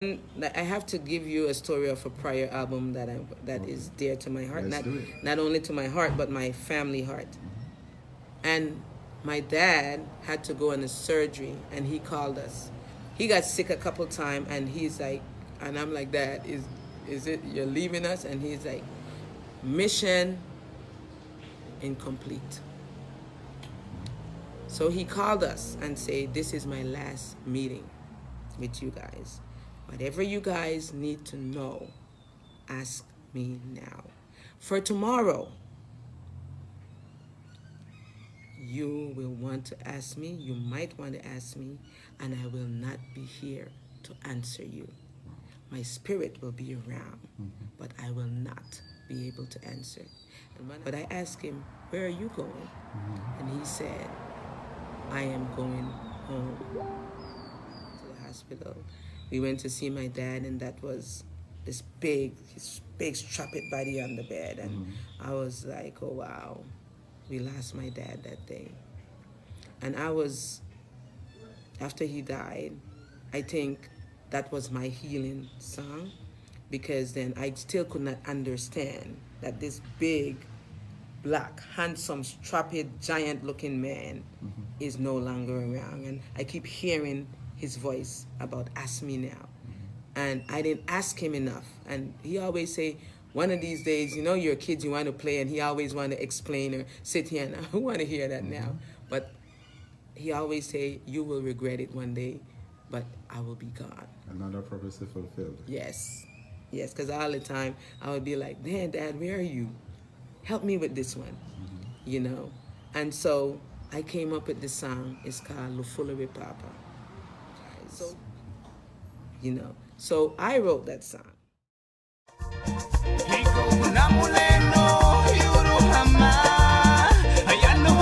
I have to give you a story of a prior album that is dear to my heart. Not only to my heart, but my family heart. And my dad had to go on a surgery, and he called us. He got sick a couple times, and he's like, and I'm like, Dad, is it you're leaving us? And he's like, mission incomplete. So he called us and said, this is my last meeting with you guys. Whatever you guys need to know, ask me now. For tomorrow, you will want to ask me, you might want to ask me, and I will not be here to answer you. My spirit will be around, but I will not be able to answer. But I asked him, where are you going? And he said, I am going home to the hospital. We went to see my dad, and that was his big strapped body on the bed. And I was like, oh, wow, we lost my dad that day. And after he died, I think that was my healing song, because then I still could not understand that this big, black, handsome, strapped, giant-looking man is no longer around. And I keep hearing his voice about ask me now. And I didn't ask him enough. And he always say, one of these days, you know, you're kids, you want to play, and he always want to explain or sit here, and I want to hear that now. But he always say, you will regret it one day, but I will be gone. Another prophecy fulfilled. Yes, because all the time I would be like, Dad, where are you? Help me with this one, you know? And so I came up with this song. It's called Lufulere Papa. So, you know, so I wrote that song. Namuleno, Yuruhama, Ayano